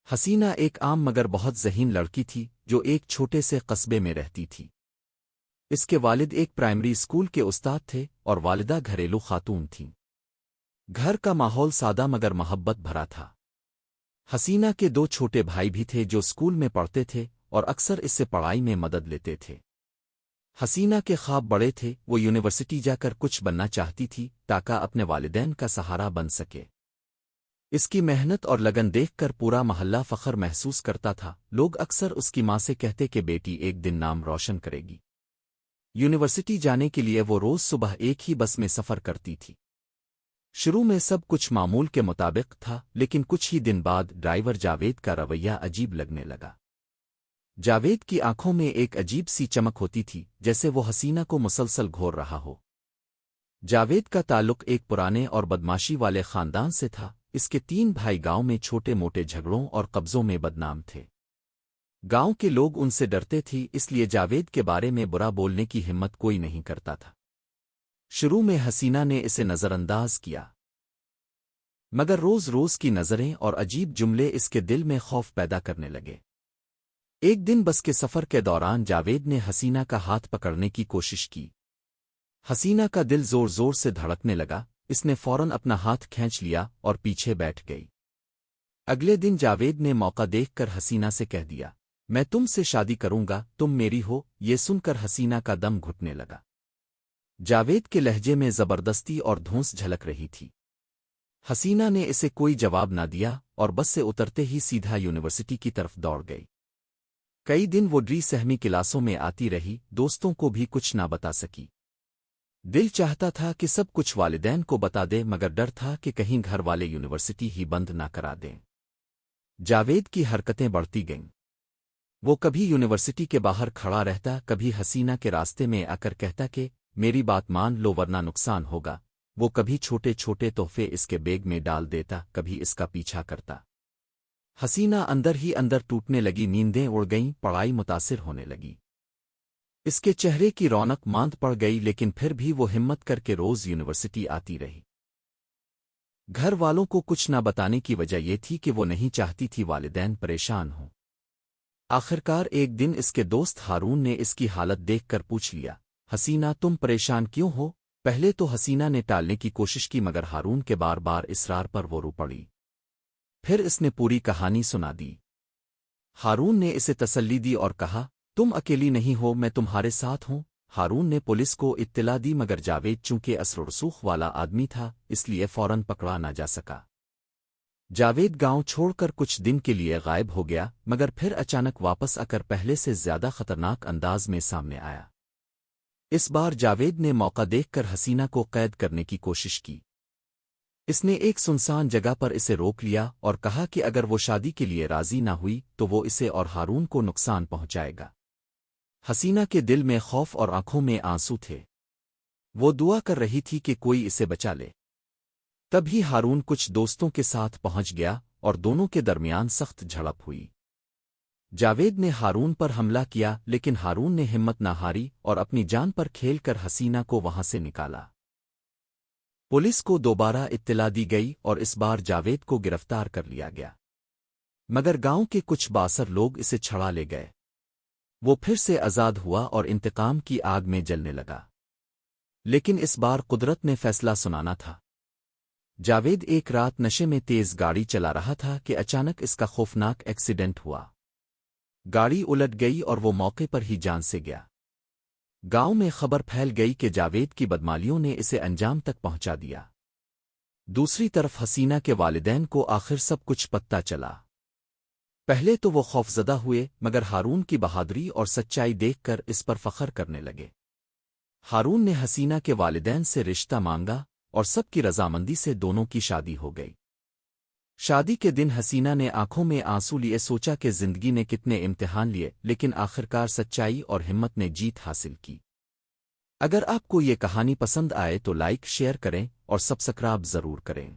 حسینہ ایک عام مگر بہت ذہین لڑکی تھی جو ایک چھوٹے سے قصبے میں رہتی تھی۔ اس کے والد ایک پرائمری اسکول کے استاد تھے اور والدہ گھریلو خاتون تھیں۔ گھر کا ماحول سادہ مگر محبت بھرا تھا۔ حسینہ کے دو چھوٹے بھائی بھی تھے جو اسکول میں پڑھتے تھے اور اکثر اس سے پڑھائی میں مدد لیتے تھے۔ حسینہ کے خواب بڑے تھے، وہ یونیورسٹی جا کر کچھ بننا چاہتی تھی تاکہ اپنے والدین کا سہارا بن سکے۔ اس کی محنت اور لگن دیکھ کر پورا محلہ فخر محسوس کرتا تھا۔ لوگ اکثر اس کی ماں سے کہتے کہ بیٹی ایک دن نام روشن کرے گی۔ یونیورسٹی جانے کے لیے وہ روز صبح ایک ہی بس میں سفر کرتی تھی۔ شروع میں سب کچھ معمول کے مطابق تھا، لیکن کچھ ہی دن بعد ڈرائیور جاوید کا رویہ عجیب لگنے لگا۔ جاوید کی آنکھوں میں ایک عجیب سی چمک ہوتی تھی، جیسے وہ حسینہ کو مسلسل گھور رہا ہو۔ جاوید کا تعلق ایک پرانے اور بدماشی والے خاندان سے تھا۔ اس کے 3 بھائی گاؤں میں چھوٹے موٹے جھگڑوں اور قبضوں میں بدنام تھے۔ گاؤں کے لوگ ان سے ڈرتے تھے، اس لیے جاوید کے بارے میں برا بولنے کی ہمت کوئی نہیں کرتا تھا۔ شروع میں حسینہ نے اسے نظر انداز کیا، مگر روز روز کی نظریں اور عجیب جملے اس کے دل میں خوف پیدا کرنے لگے۔ ایک دن بس کے سفر کے دوران جاوید نے حسینہ کا ہاتھ پکڑنے کی کوشش کی۔ حسینہ کا دل زور زور سے دھڑکنے لگا، اس نے فوراً اپنا ہاتھ کھینچ لیا اور پیچھے بیٹھ گئی۔ اگلے دن جاوید نے موقع دیکھ کر حسینہ سے کہہ دیا، میں تم سے شادی کروں گا، تم میری ہو۔ یہ سن کر حسینہ کا دم گھٹنے لگا۔ جاوید کے لہجے میں زبردستی اور دھونس جھلک رہی تھی۔ حسینہ نے اسے کوئی جواب نہ دیا اور بس سے اترتے ہی سیدھا یونیورسٹی کی طرف دوڑ گئی۔ کئی دن وہ ڈری سہمی کلاسوں میں آتی رہی، دوستوں کو بھی کچھ نہ بتا سکی۔ دل چاہتا تھا کہ سب کچھ والدین کو بتا دے، مگر ڈر تھا کہ کہیں گھر والے یونیورسٹی ہی بند نہ کرا دیں۔ جاوید کی حرکتیں بڑھتی گئیں۔ وہ کبھی یونیورسٹی کے باہر کھڑا رہتا، کبھی حسینہ کے راستے میں آ کر کہتا کہ میری بات مان لو ورنہ نقصان ہوگا۔ وہ کبھی چھوٹے چھوٹے تحفے اس کے بیگ میں ڈال دیتا، کبھی اس کا پیچھا کرتا۔ حسینہ اندر ہی اندر ٹوٹنے لگی، نیندیں اڑ گئیں، پڑھائی متاثر ہونے لگی۔ اس کے چہرے کی رونق ماند پڑ گئی، لیکن پھر بھی وہ ہمت کر کے روز یونیورسٹی آتی رہی۔ گھر والوں کو کچھ نہ بتانے کی وجہ یہ تھی کہ وہ نہیں چاہتی تھی والدین پریشان ہوں۔ آخرکار ایک دن اس کے دوست ہارون نے اس کی حالت دیکھ کر پوچھ لیا، حسینہ تم پریشان کیوں ہو؟ پہلے تو حسینہ نے ٹالنے کی کوشش کی، مگر ہارون کے بار بار اصرار پر وہ رو پڑی۔ پھر اس نے پوری کہانی سنا دی۔ ہارون نے اسے تسلی دی اور کہا، تم اکیلی نہیں ہو، میں تمہارے ساتھ ہوں۔ ہارون نے پولیس کو اطلاع دی، مگر جاوید چونکہ اثر و رسوخ والا آدمی تھا، اس لیے فوراً پکڑا نہ جا سکا۔ جاوید گاؤں چھوڑ کر کچھ دن کے لیے غائب ہو گیا، مگر پھر اچانک واپس آ کر پہلے سے زیادہ خطرناک انداز میں سامنے آیا۔ اس بار جاوید نے موقع دیکھ کر حسینہ کو قید کرنے کی کوشش کی۔ اس نے ایک سنسان جگہ پر اسے روک لیا اور کہا کہ اگر وہ شادی کے لیے راضی نہ ہوئی تو وہ اسے اور ہارون کو نقصان پہنچائے گا۔ حسینہ کے دل میں خوف اور آنکھوں میں آنسو تھے۔ وہ دعا کر رہی تھی کہ کوئی اسے بچا لے۔ تبھی ہارون کچھ دوستوں کے ساتھ پہنچ گیا اور دونوں کے درمیان سخت جھڑپ ہوئی۔ جاوید نے ہارون پر حملہ کیا، لیکن ہارون نے ہمت نہ ہاری اور اپنی جان پر کھیل کر حسینہ کو وہاں سے نکالا۔ پولیس کو دوبارہ اطلاع دی گئی اور اس بار جاوید کو گرفتار کر لیا گیا، مگر گاؤں کے کچھ بااثر لوگ اسے چھڑا لے گئے۔ وہ پھر سے آزاد ہوا اور انتقام کی آگ میں جلنے لگا۔ لیکن اس بار قدرت نے فیصلہ سنانا تھا۔ جاوید ایک رات نشے میں تیز گاڑی چلا رہا تھا کہ اچانک اس کا خوفناک ایکسیڈنٹ ہوا۔ گاڑی الٹ گئی اور وہ موقع پر ہی جان سے گیا۔ گاؤں میں خبر پھیل گئی کہ جاوید کی بدمالیوں نے اسے انجام تک پہنچا دیا۔ دوسری طرف حسینہ کے والدین کو آخر سب کچھ پتہ چلا۔ پہلے تو وہ خوفزدہ ہوئے، مگر ہارون کی بہادری اور سچائی دیکھ کر اس پر فخر کرنے لگے۔ ہارون نے حسینہ کے والدین سے رشتہ مانگا اور سب کی رضامندی سے دونوں کی شادی ہو گئی۔ شادی کے دن حسینہ نے آنکھوں میں آنسو لیے سوچا کہ زندگی نے کتنے امتحان لیے، لیکن آخرکار سچائی اور ہمت نے جیت حاصل کی۔ اگر آپ کو یہ کہانی پسند آئے تو لائک شیئر کریں اور سبسکرائب ضرور کریں۔